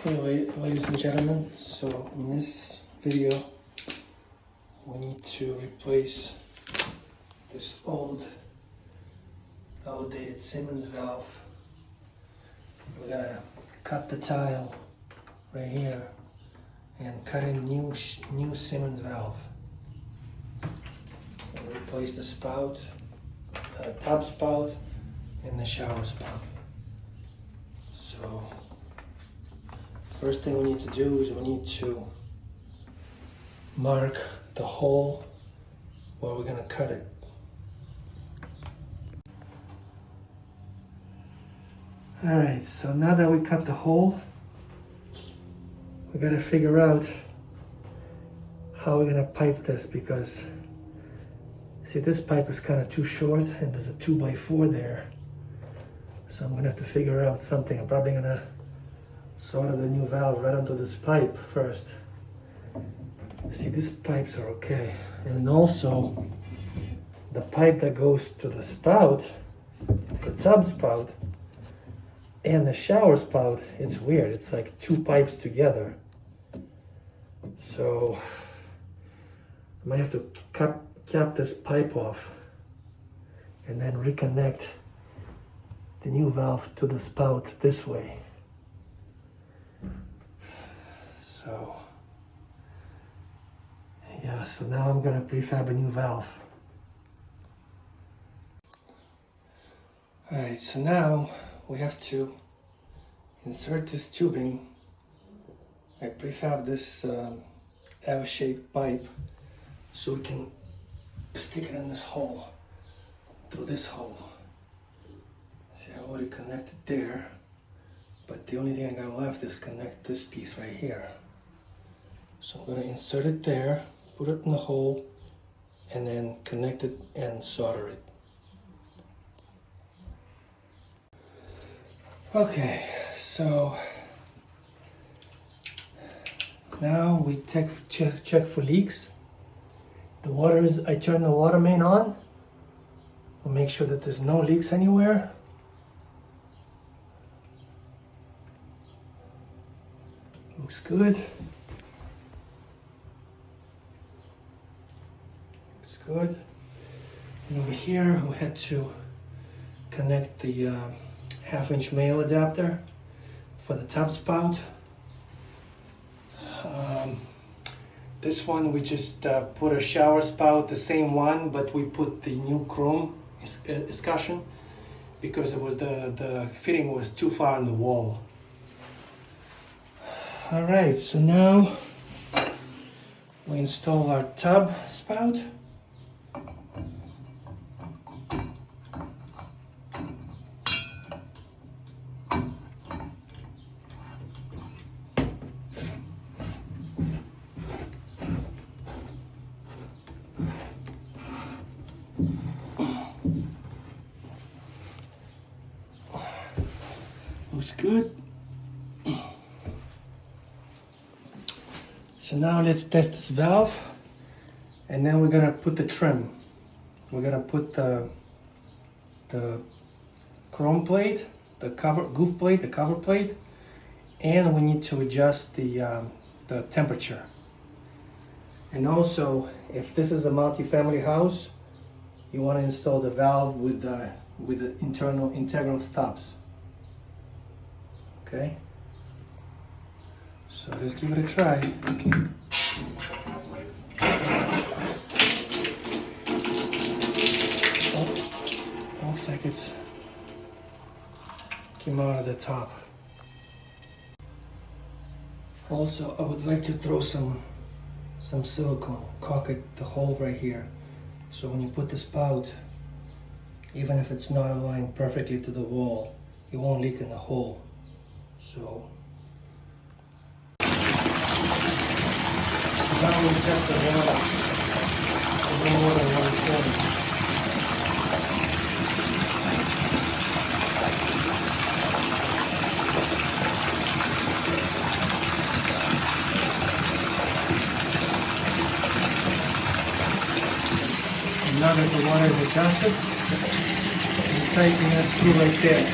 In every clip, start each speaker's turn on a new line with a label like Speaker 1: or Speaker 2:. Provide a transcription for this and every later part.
Speaker 1: Hey, ladies and gentlemen, so in this video we need to replace this old outdated Symmons valve. We're gonna cut the tile right here and cut in new Symmons valve and replace the spout, the tub spout and the shower spout. So first thing we need to do is we need to mark the hole where we're gonna cut it. Alright, so now that we cut the hole, we gotta figure out how we're gonna pipe this, because see, this pipe is kind of too short and there's a 2x4 there. So I'm gonna have to figure out something. I'm probably gonna solder the new valve right onto this pipe first. See, these pipes are okay. And also, the pipe that goes to the spout, the tub spout, and the shower spout, it's weird. It's like two pipes together. So, I might have to cap this pipe off and then reconnect the new valve to the spout this way. So, yeah, so now I'm gonna prefab a new valve. Alright, so now we have to insert this tubing. I prefab this L-shaped pipe so we can stick it in this hole, through this hole. See, I already connected there, but the only thing I got left is connect this piece right here. So I'm going to insert it there, put it in the hole, and then connect it and solder it. Okay, so now we check for leaks. The water is, I turn the water main on. We'll make sure that there's no leaks anywhere. Looks good. Looks good. And over here we had to connect the 1/2-inch male adapter for the tub spout. This one we just put a shower spout, the same one, but we put the new chrome escutcheon because it was the fitting was too far in the wall. All right, so now we install our tub spout. Looks good. So now let's test this valve, and then we're gonna put the trim. We're gonna put the chrome plate, the goof plate, the cover plate, and we need to adjust the temperature. And also, if this is a multi-family house, you want to install the valve with the internal integral stops. Okay, so let's give it a try. Oh, looks like it's came out of the top. Also, I would like to throw some silicone, caulk it the hole right here, so when you put the spout, even if it's not aligned perfectly to the wall, it won't leak in the hole. So now we test the water. There's no water in 140. And now that the water is adjusted, you tighten that screw right there.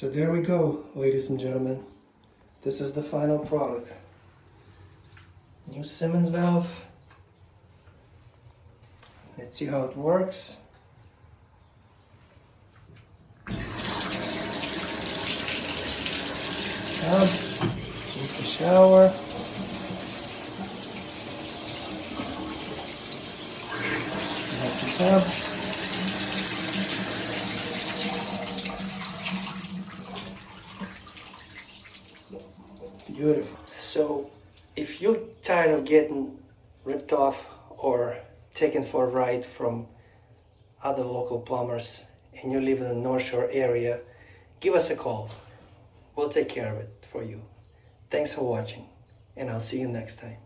Speaker 1: So there we go, ladies and gentlemen. This is the final product. New Symmons valve. Let's see how it works. Tub, into the shower. Empty tub. Beautiful. So if you're tired of getting ripped off or taken for a ride from other local plumbers and you live in the North Shore area, give us a call. We'll take care of it for you. Thanks for watching, and I'll see you next time.